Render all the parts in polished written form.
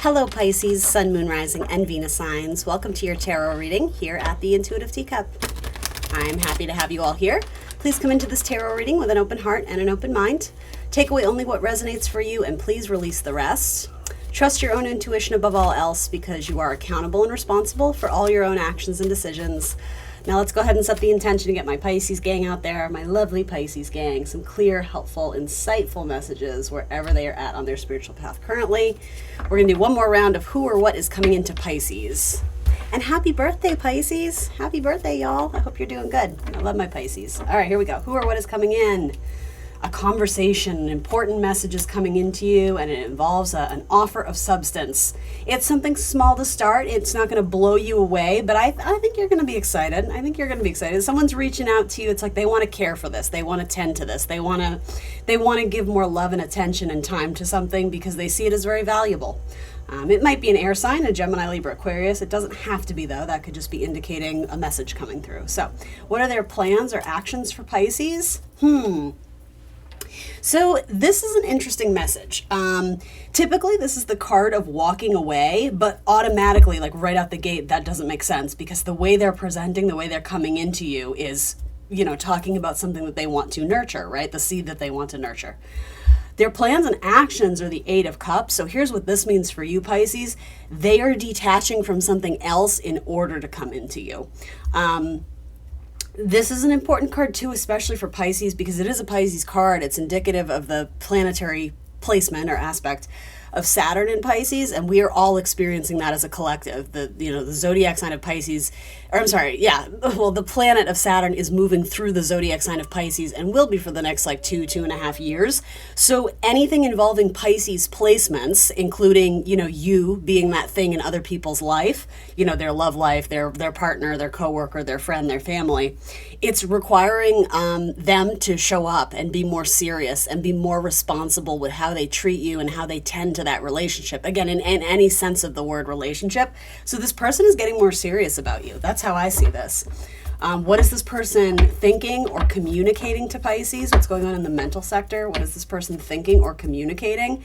Hello Pisces, Sun, Moon, Rising, and Venus signs. Welcome to your tarot reading here at the Intuitive Teacup. I'm happy to have you all here. Please come into this tarot reading with an open heart and an open mind. Take away only what resonates for you and please release the rest. Trust your own intuition above all else because you are accountable and responsible for all your own actions and decisions. Now let's go ahead and set the intention to get my Pisces gang out there, my lovely Pisces gang, some clear, helpful, insightful messages wherever they are at on their spiritual path currently. We're going to do one more round of who or what is coming into Pisces. And happy birthday, Pisces. Happy birthday, y'all. I hope you're doing good. I love my Pisces. All right, here we go. Who or what is coming in? A conversation, an important message is coming into you, and it involves an offer of substance. It's something small to start. It's not going to blow you away, but I think you're going to be excited. I think you're going to be excited. Someone's reaching out to you. It's like they want to care for this. They want to tend to this. They want to give more love and attention and time to something because they see it as very valuable. It might be an air sign, a Gemini, Libra, Aquarius. It doesn't have to be, though. That could just be indicating a message coming through. So what are their plans or actions for Pisces? So this is an interesting message. Typically, this is the card of walking away, but automatically, like right out the gate, that doesn't make sense because the way they're presenting, the way they're coming into you is, talking about something that they want to nurture, right? The seed that they want to nurture. Their plans and actions are the Eight of Cups. So here's what this means for you, Pisces. They are detaching from something else in order to come into you. This is an important card too, especially for Pisces, because it is a Pisces card. It's indicative of the planetary placement or aspect of Saturn in Pisces, and we are all experiencing that as a collective. The zodiac sign of Pisces, the planet of Saturn is moving through the zodiac sign of Pisces and will be for the next 2.5 years. So anything involving Pisces placements, including, you being that thing in other people's life, their love life, their partner, their coworker, their friend, their family, it's requiring them to show up and be more serious and be more responsible with how they treat you and how they tend to that relationship. Again, in any sense of the word relationship. So this person is getting more serious about you. That's how I see this. What is this person thinking or communicating to Pisces? What's going on in the mental sector? What is this person thinking or communicating?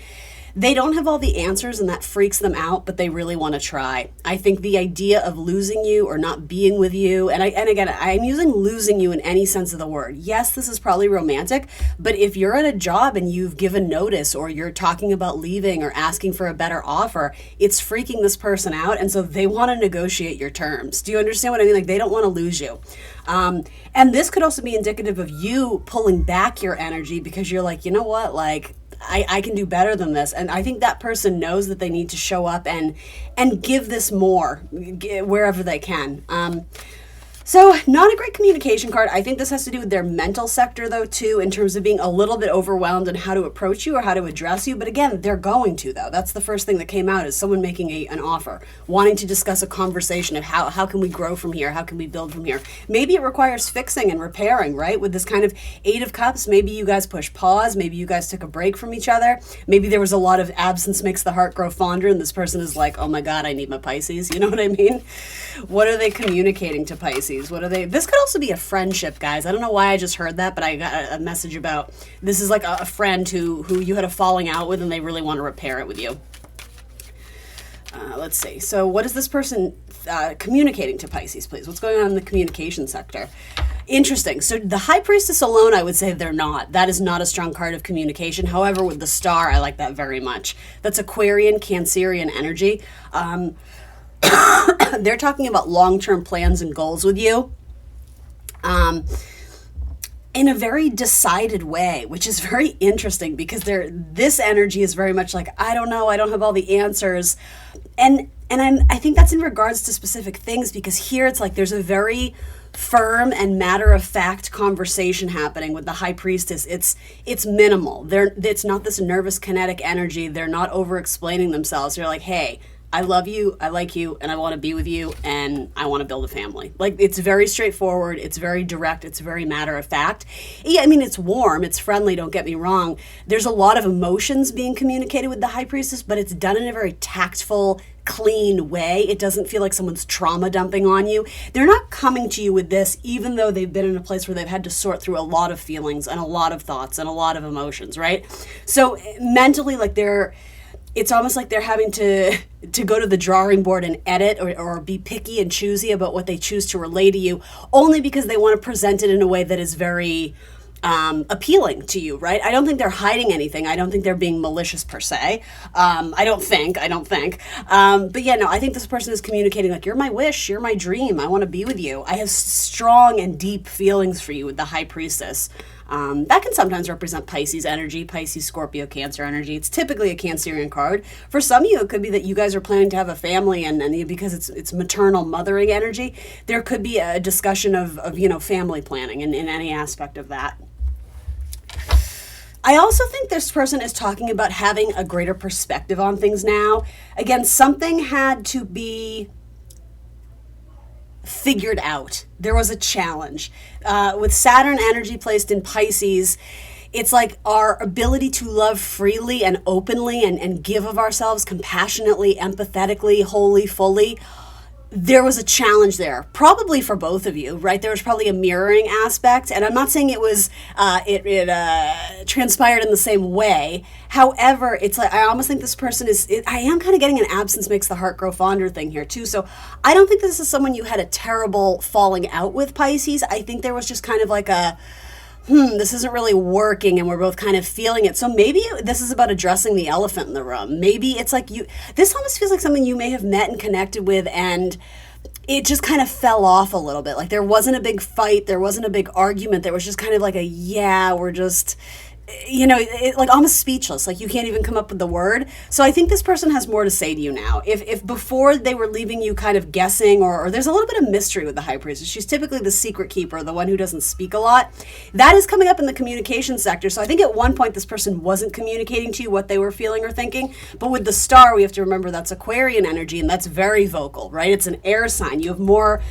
They don't have all the answers and that freaks them out, but they really want to try. I think the idea of losing you or not being with you, and again, I'm using losing you in any sense of the word. Yes, this is probably romantic, but if you're at a job and you've given notice or you're talking about leaving or asking for a better offer, it's freaking this person out, and so they want to negotiate your terms. Do you understand what I mean? They don't want to lose you. And this could also be indicative of you pulling back your energy because you're like, you know what, I can do better than this. And I think that person knows that they need to show up and give this more wherever they can. So not a great communication card. I think this has to do with their mental sector though too, in terms of being a little bit overwhelmed in how to approach you or how to address you. But again, they're going to though. That's the first thing that came out is someone making an offer, wanting to discuss a conversation of how can we grow from here? How can we build from here? Maybe it requires fixing and repairing, right? With this kind of Eight of Cups, maybe you guys push pause. Maybe you guys took a break from each other. Maybe there was a lot of absence makes the heart grow fonder and this person is like, oh my God, I need my Pisces. You know what I mean? What are they communicating to Pisces? What are they? This could also be a friendship, guys. I don't know why I just heard that, but I got a message about this is like a friend who you had a falling out with and they really want to repair it with you. Let's see. So what is this person communicating to Pisces, please? What's going on in the communication sector? Interesting. So the High Priestess alone, I would say they're not. That is not a strong card of communication. However, with the Star, I like that very much. That's Aquarian, Cancerian energy. They're talking about long-term plans and goals with you in a very decided way, which is very interesting because this energy is very much like, I don't know, I don't have all the answers. And I think that's in regards to specific things because here it's like there's a very firm and matter-of-fact conversation happening with the High Priestess. It's minimal. It's not this nervous kinetic energy. They're not over-explaining themselves. They're like, hey, I love you, I like you, and I want to be with you, and I want to build a family. It's very straightforward, it's very direct, it's very matter-of-fact. Yeah, it's warm, it's friendly, don't get me wrong. There's a lot of emotions being communicated with the High Priestess, but it's done in a very tactful, clean way. It doesn't feel like someone's trauma dumping on you. They're not coming to you with this, even though they've been in a place where they've had to sort through a lot of feelings and a lot of thoughts and a lot of emotions, right? So mentally, they're it's almost like they're having to go to the drawing board and edit or be picky and choosy about what they choose to relay to you, only because they want to present it in a way that is very appealing to you, right? I don't think they're hiding anything. I don't think they're being malicious per se. I don't think. But yeah, no, I think this person is communicating like, you're my wish, you're my dream, I want to be with you. I have strong and deep feelings for you with the High Priestess. That can sometimes represent Pisces energy, Pisces, Scorpio, Cancer energy. It's typically a Cancerian card. For some of you, it could be that you guys are planning to have a family, and because it's maternal, mothering energy, there could be a discussion of family planning in any aspect of that. I also think this person is talking about having a greater perspective on things now. Again, something had to be figured out. There was a challenge. With Saturn energy placed in Pisces, it's like our ability to love freely and openly and give of ourselves compassionately, empathetically, wholly, fully. There was a challenge there, probably for both of you, right? There was probably a mirroring aspect, and I'm not saying it was it transpired in the same way. However, it's like I almost think this person I am kind of getting an absence makes the heart grow fonder thing here too. So I don't think this is someone you had a terrible falling out with, Pisces. I think there was just kind of like a this isn't really working, and we're both kind of feeling it. So maybe this is about addressing the elephant in the room. Maybe it's like this almost feels like something you may have met and connected with, and it just kind of fell off a little bit. Like there wasn't a big fight, there wasn't a big argument, there was just kind of like we're just, like almost speechless, like you can't even come up with the word. So I think this person has more to say to you now. If before they were leaving you kind of guessing, or there's a little bit of mystery with the High Priestess. She's typically the secret keeper, the one who doesn't speak a lot. That is coming up in the communication sector. So I think at one point this person wasn't communicating to you what they were feeling or thinking. But with the star, we have to remember that's Aquarian energy, and that's very vocal, right? It's an air sign. You have more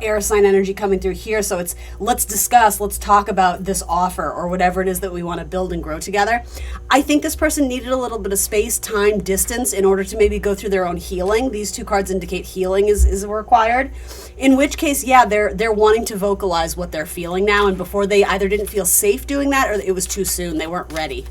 air sign energy coming through here. So it's let's discuss, let's talk about this offer or whatever it is that we want to build and grow together. I think this person needed a little bit of space, time, distance in order to maybe go through their own healing. These two cards indicate healing is required. In which case, yeah, they're wanting to vocalize what they're feeling now, and before they either didn't feel safe doing that or it was too soon. They weren't ready.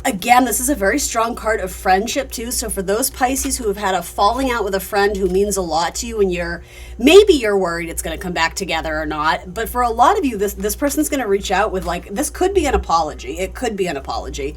Again, this is a very strong card of friendship too. So for those Pisces who have had a falling out with a friend who means a lot to you, and maybe you're worried it's going to come back together or not, but for a lot of you, this person's going to reach out with this could be an apology. It could be an apology,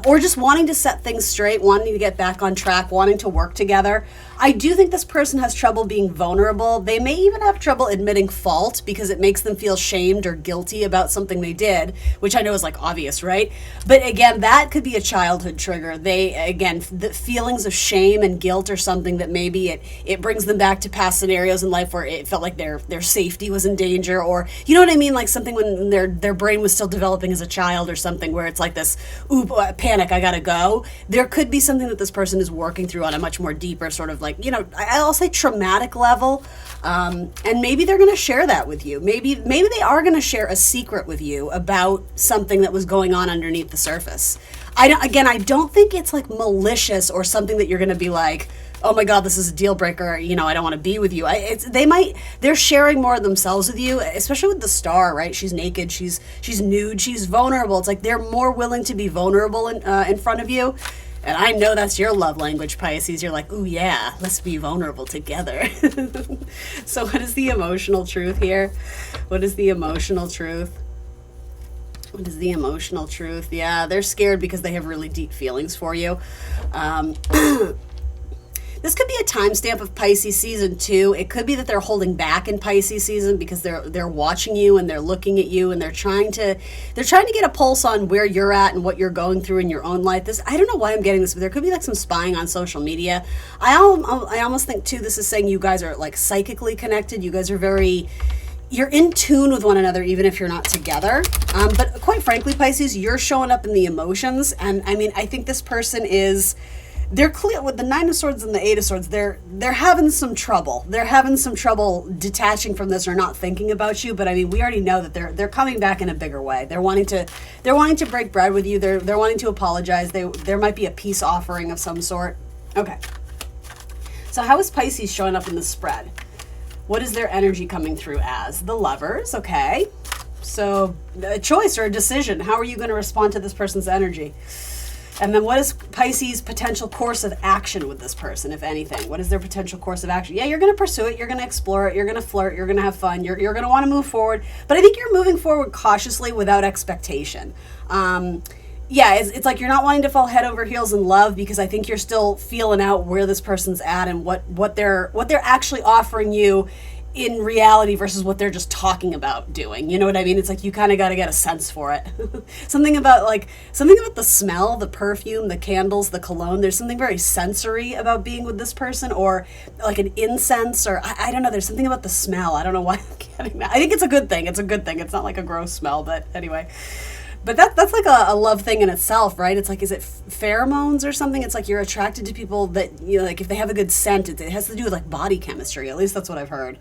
or just wanting to set things straight, wanting to get back on track, wanting to work together. I do think this person has trouble being vulnerable. They may even have trouble admitting fault because it makes them feel shamed or guilty about something they did, which I know is obvious, right? But again, that could be a childhood trigger. The feelings of shame and guilt or something that maybe it brings them back to past scenarios in life where it felt like their safety was in danger, or you know what I mean, like something when their brain was still developing as a child or something, where it's like this panic, I gotta go. There could be something that this person is working through on a much more deeper sort of I'll say traumatic level, and maybe they're going to share that with you. Maybe they are going to share a secret with you about something that was going on underneath the surface. I don't think it's malicious or something that you're going to be like, oh my God, this is a deal breaker. I don't want to be with you. They're sharing more of themselves with you, especially with the star, right? She's naked, she's nude, she's vulnerable. It's like they're more willing to be vulnerable in front of you. And I know that's your love language, Pisces. You're like, ooh, yeah, let's be vulnerable together. So what is the emotional truth here? What is the emotional truth? What is the emotional truth? Yeah, they're scared because they have really deep feelings for you. This could be a timestamp of Pisces season 2. It could be that they're holding back in Pisces season because they're watching you and they're looking at you and they're trying to get a pulse on where you're at and what you're going through in your own life. I don't know why I'm getting this, but there could be some spying on social media. I almost think too this is saying you guys are psychically connected. You guys are you're in tune with one another even if you're not together. But quite frankly, Pisces, you're showing up in the emotions, and I think this person they're clear with the 9 of Swords and the 8 of Swords. They're having some trouble. They're having some trouble detaching from this or not thinking about you. But we already know that they're coming back in a bigger way. They're wanting to break bread with you. They're wanting to apologize. There might be a peace offering of some sort. Okay. So how is Pisces showing up in the spread? What is their energy coming through as? The Lovers. Okay. So a choice or a decision. How are you going to respond to this person's energy? And then what is Pisces' potential course of action with this person, if anything? What is their potential course of action? Yeah, you're going to pursue it. You're going to explore it. You're going to flirt. You're going to have fun. You're going to want to move forward. But I think you're moving forward cautiously without expectation. Yeah, it's like you're not wanting to fall head over heels in love, because I think you're still feeling out where this person's at and what they're actually offering you in reality versus what they're just talking about doing. You know what I mean? It's like you kind of got to get a sense for it. something about the smell, the perfume, the candles, the cologne. There's something very sensory about being with this person, or like an incense, or I don't know. There's something about the smell. I don't know why I'm getting that. I think it's a good thing. It's a good thing. It's not like a gross smell, but anyway. But that's like a love thing in itself, right? It's like, is it pheromones or something? It's like you're attracted to people that, you know, like if they have a good scent, it has to do with like body chemistry. At least that's what I've heard.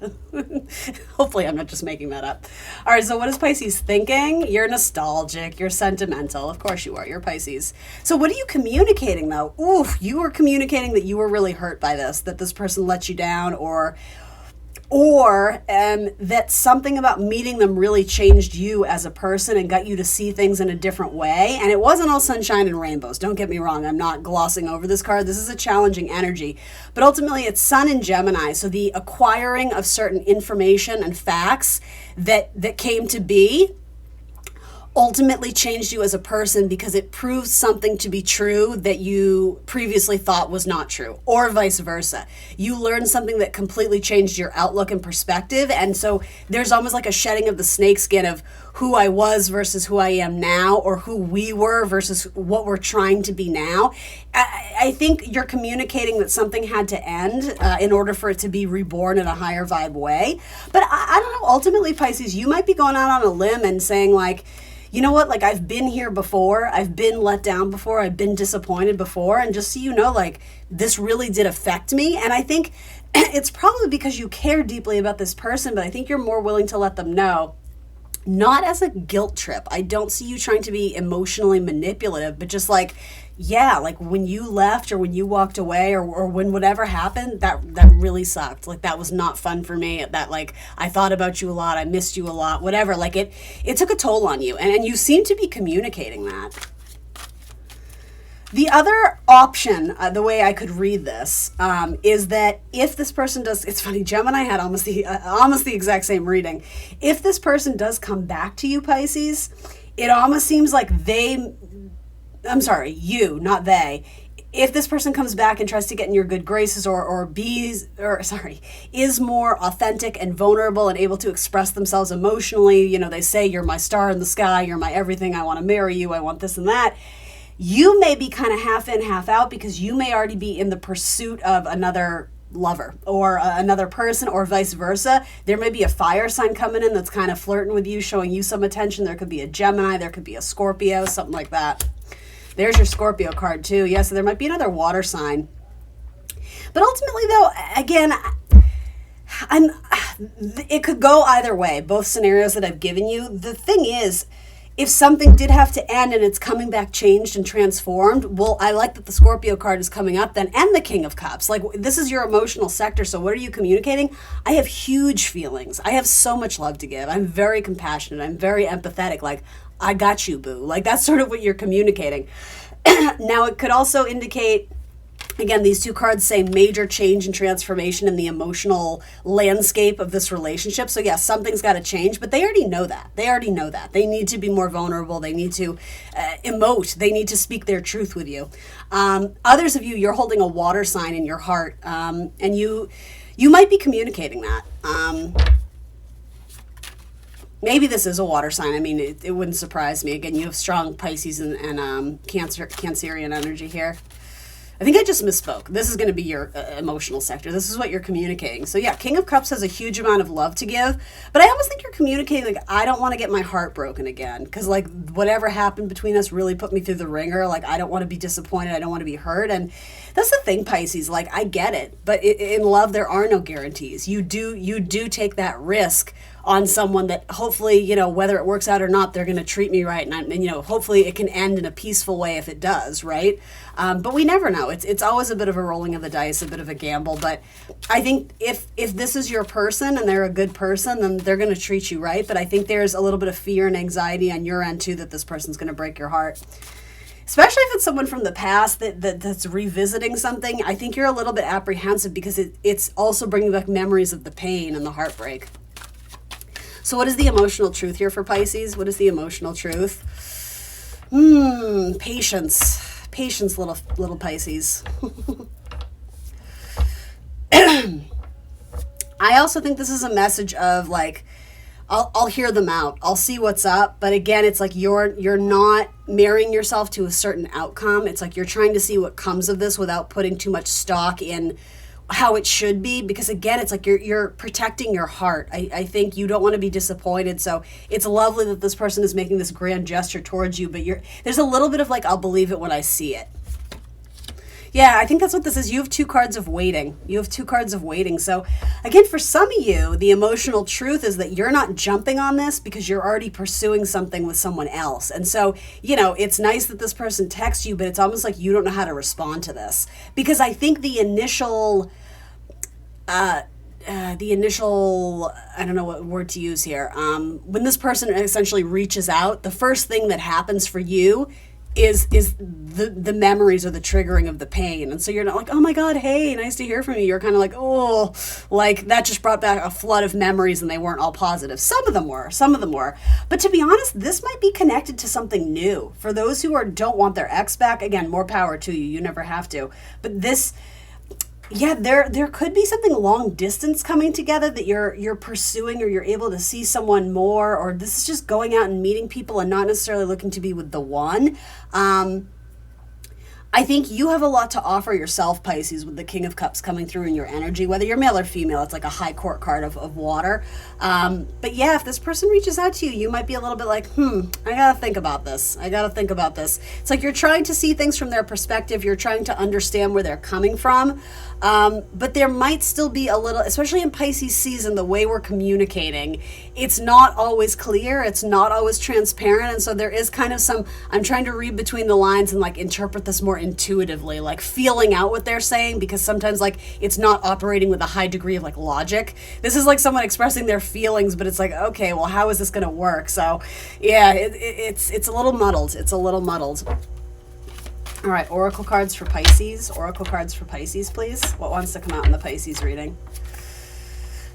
Hopefully I'm not just making that up. All right, so what is Pisces thinking? You're nostalgic. You're sentimental. Of course you are. You're Pisces. So what are you communicating though? Oof, you are communicating that you were really hurt by this, that this person let you down, or that something about meeting them really changed you as a person and got you to see things in a different way. And it wasn't all sunshine and rainbows. Don't get me wrong. I'm not glossing over this card. This is a challenging energy. But ultimately, it's Sun in Gemini. So the acquiring of certain information and facts that came to be ultimately changed you as a person, because it proves something to be true that you previously thought was not true, or vice versa. You learned something that completely changed your outlook and perspective, and so there's almost like a shedding of the snakeskin of who I was versus who I am now, or who we were versus what we're trying to be now. I think you're communicating that something had to end in order for it to be reborn in a higher vibe way. But I don't know, ultimately, Pisces, you might be going out on a limb and saying like, you know what, like I've been here before, I've been let down before, I've been disappointed before, and just so you know, like this really did affect me. And I think it's probably because you care deeply about this person, but I think you're more willing to let them know, not as a guilt trip. I don't see you trying to be emotionally manipulative, but just like, yeah, like when you left or when you walked away or when whatever happened, that really sucked. Like that was not fun for me. That like, I thought about you a lot. I missed you a lot, whatever. Like it took a toll on you. And you seem to be communicating that. The other option, the way I could read this, is that if this person does, it's funny, Gemini had almost the exact same reading. If this person does come back to you, Pisces, it almost seems like you, not they. If this person comes back and tries to get in your good graces is more authentic and vulnerable and able to express themselves emotionally, you know, they say, you're my star in the sky, you're my everything, I want to marry you, I want this and that. You may be kind of half in, half out, because you may already be in the pursuit of another lover or another person, or vice versa. There may be a fire sign coming in that's kind of flirting with you, showing you some attention. There could be a Gemini, there could be a Scorpio, something like that. There's your Scorpio card too. Yeah, so there might be another water sign. But ultimately though, again, it could go either way, both scenarios that I've given you. The thing is, if something did have to end and it's coming back changed and transformed, well, I like that the Scorpio card is coming up then, and the King of Cups. Like, this is your emotional sector, so what are you communicating? I have huge feelings. I have so much love to give. I'm very compassionate. I'm very empathetic. Like, I got you, boo. Like, that's sort of what you're communicating. Now, it could also indicate, again, these two cards say major change and transformation in the emotional landscape of this relationship. So yeah, something's got to change, but they already know that. They need to be more vulnerable. They need to emote. They need to speak their truth with you. Others of you, you're holding a water sign in your heart, and you might be communicating that. Maybe this is a water sign. I mean, it wouldn't surprise me. Again, you have strong Pisces and Cancerian energy here. I think I just misspoke. This is going to be your emotional sector. This is what you're communicating. So yeah, King of Cups has a huge amount of love to give, but I almost think you're communicating like, I don't want to get my heart broken again, because like whatever happened between us really put me through the ringer. Like, I don't want to be disappointed. I don't want to be hurt. And that's the thing, Pisces, like I get it, but in love, there are no guarantees. You do take that risk on someone that hopefully, you know, whether it works out or not, they're going to treat me right. And you know, hopefully it can end in a peaceful way if it does, right? But we never know. It's always a bit of a rolling of the dice, a bit of a gamble. But I think if this is your person and they're a good person, then they're going to treat you right. But I think there's a little bit of fear and anxiety on your end too, that this person's going to break your heart. especially if it's someone from the past that's revisiting something. I think you're a little bit apprehensive because it's also bringing back memories of the pain and the heartbreak. So what is the emotional truth here for Pisces? What is the emotional truth? Patience. Patience, little Pisces. I also think this is a message of like, I'll hear them out. I'll see what's up. But again, it's like you're not marrying yourself to a certain outcome. It's like you're trying to see what comes of this without putting too much stock in how it should be. Because again, it's like you're protecting your heart. I think you don't want to be disappointed. So it's lovely that this person is making this grand gesture towards you. But there's a little bit of like, I'll believe it when I see it. Yeah, I think that's what this is. You have 2 cards of waiting. You have 2 cards of waiting. So again, for some of you, the emotional truth is that you're not jumping on this because you're already pursuing something with someone else. And so, it's nice that this person texts you, but it's almost like you don't know how to respond to this. Because I think the initial, I don't know what word to use here. When this person essentially reaches out, the first thing that happens for you is the memories or the triggering of the pain. And so you're not like, oh my God, hey, nice to hear from you. You're kind of like, oh, like that just brought back a flood of memories and they weren't all positive. Some of them were. But to be honest, this might be connected to something new. For those who don't want their ex back, again, more power to you. You never have to. But this, yeah, there could be something long distance coming together that you're pursuing, or you're able to see someone more, or this is just going out and meeting people and not necessarily looking to be with the one. I think you have a lot to offer yourself, Pisces, with the King of Cups coming through in your energy, whether you're male or female. It's like a high court card of water. But yeah, if this person reaches out to you, you might be a little bit like, I gotta think about this. It's like you're trying to see things from their perspective. You're trying to understand where they're coming from. But there might still be a little, especially in Pisces season, the way we're communicating, it's not always clear. It's not always transparent. And so there is kind of I'm trying to read between the lines and like interpret this more intuitively, like feeling out what they're saying, because sometimes like it's not operating with a high degree of like logic. This is like someone expressing their feelings, but it's like, okay, well, how is this going to work? So yeah, it's a little muddled. All right, oracle cards for Pisces. Oracle cards for Pisces, please. What wants to come out in the Pisces reading?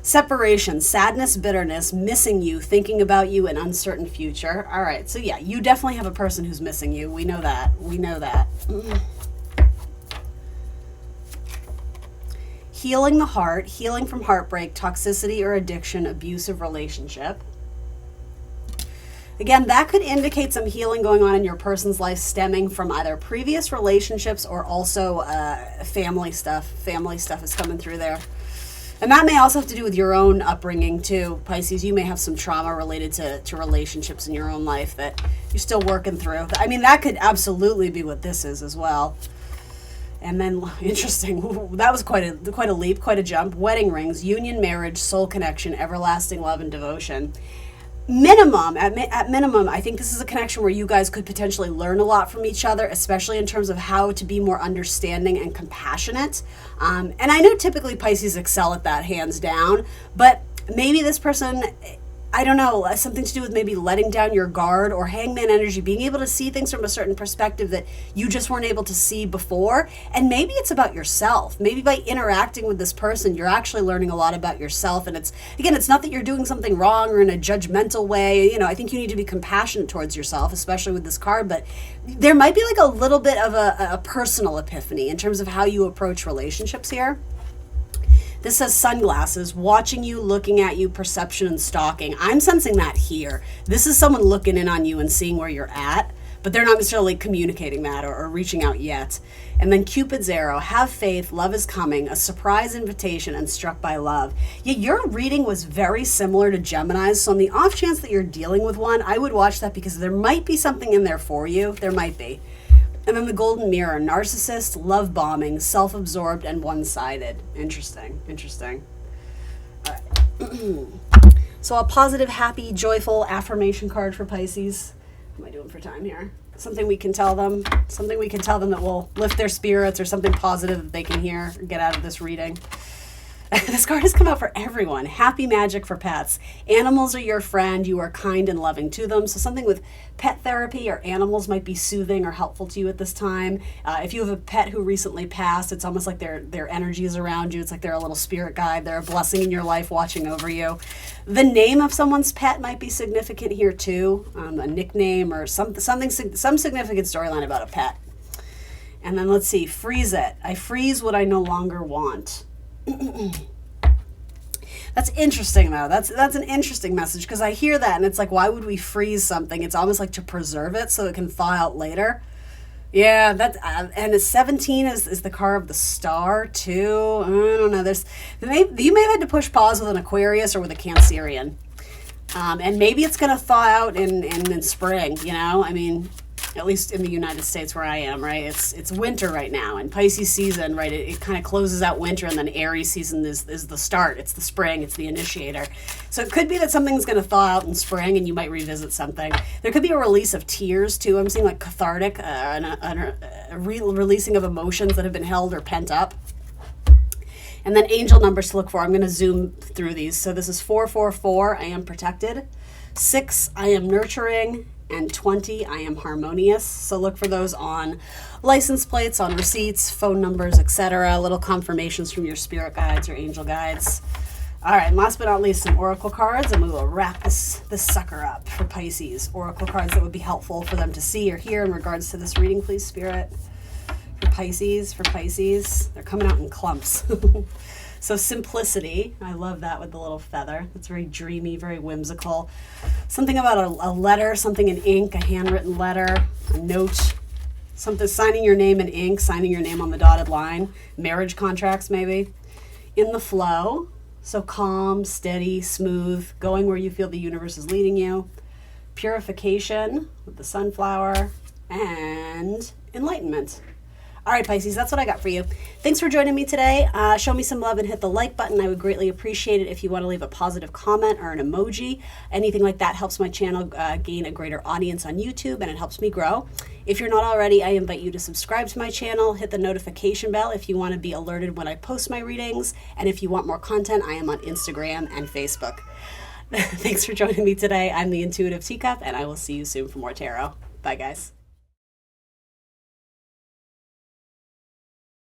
Separation, sadness, bitterness, missing you, thinking about you, an uncertain future. All right, so yeah, you definitely have a person who's missing you. We know that. Healing the heart, healing from heartbreak, toxicity or addiction, abusive relationship. Again, that could indicate some healing going on in your person's life stemming from either previous relationships or also family stuff. Family stuff is coming through there. And that may also have to do with your own upbringing too, Pisces. You may have some trauma related to relationships in your own life that you're still working through. I mean, that could absolutely be what this is as well. And then, interesting, that was quite a leap, quite a jump. Wedding rings, union, marriage, soul connection, everlasting love and devotion. At minimum, I think this is a connection where you guys could potentially learn a lot from each other, especially in terms of how to be more understanding and compassionate. And I know typically Pisces excel at that, hands down, but maybe this person, I don't know, something to do with maybe letting down your guard or hangman energy, being able to see things from a certain perspective that you just weren't able to see before. And maybe it's about yourself. Maybe by interacting with this person, you're actually learning a lot about yourself. And it's not that you're doing something wrong or in a judgmental way. I think you need to be compassionate towards yourself, especially with this card. But there might be like a little bit of a personal epiphany in terms of how you approach relationships here. This says sunglasses, watching you, looking at you, perception and stalking. I'm sensing that here. This is someone looking in on you and seeing where you're at, but they're not necessarily communicating that or reaching out yet. And then Cupid's arrow, have faith, love is coming, a surprise invitation, and struck by love. Yeah, your reading was very similar to Gemini's, so on the off chance that you're dealing with one, I would watch that because there might be something in there for you. There might be. And then the golden mirror, narcissist, love bombing, self-absorbed, and one-sided. Interesting. All right. So a positive, happy, joyful affirmation card for Pisces. What am I doing for time here? Something we can tell them that will lift their spirits, or something positive that they can hear or get out of this reading. This card has come out for everyone. Happy magic for pets. Animals are your friend. You are kind and loving to them. So something with pet therapy or animals might be soothing or helpful to you at this time. If you have a pet who recently passed, it's almost like their energy is around you. It's like they're a little spirit guide. They're a blessing in your life watching over you. The name of someone's pet might be significant here too. A nickname or some significant storyline about a pet. And then let's see, freeze it. I freeze what I no longer want. That's interesting though. That's an interesting message, because I hear that and it's like, why would we freeze something? It's almost like to preserve it so it can thaw out later. Yeah, that and the 17 is the car of the star too. I don't know. You may have had to push pause with an Aquarius or with a Cancerian, and maybe it's going to thaw out in spring. You know, I mean, at least in the United States where I am, right? It's winter right now, and Pisces season, right? It kind of closes out winter, and then Aries season is the start. It's the spring. It's the initiator. So it could be that something's going to thaw out in spring, and you might revisit something. There could be a release of tears too. I'm seeing like cathartic, a releasing of emotions that have been held or pent up. And then angel numbers to look for. I'm going to zoom through these. So this is 444. I am protected. 6. I am nurturing. And 20, I am harmonious. So look for those on license plates, on receipts, phone numbers, etc. Little confirmations from your spirit guides or angel guides. All right, and last but not least, some oracle cards, and we will wrap this sucker up for Pisces. Oracle cards that would be helpful for them to see or hear in regards to this reading, please, Spirit. For Pisces, they're coming out in clumps. So simplicity, I love that with the little feather. It's very dreamy, very whimsical. Something about a letter, something in ink, a handwritten letter, a note, something, signing your name in ink, signing your name on the dotted line, marriage contracts maybe. In the flow, so calm, steady, smooth, going where you feel the universe is leading you. Purification with the sunflower, and enlightenment. All right, Pisces, that's what I got for you. Thanks for joining me today. Show me some love and hit the like button. I would greatly appreciate it if you want to leave a positive comment or an emoji. Anything like that helps my channel gain a greater audience on YouTube, and it helps me grow. If you're not already, I invite you to subscribe to my channel, hit the notification bell if you want to be alerted when I post my readings. And if you want more content, I am on Instagram and Facebook. Thanks for joining me today. I'm the Intuitive Teacup, and I will see you soon for more tarot. Bye, guys.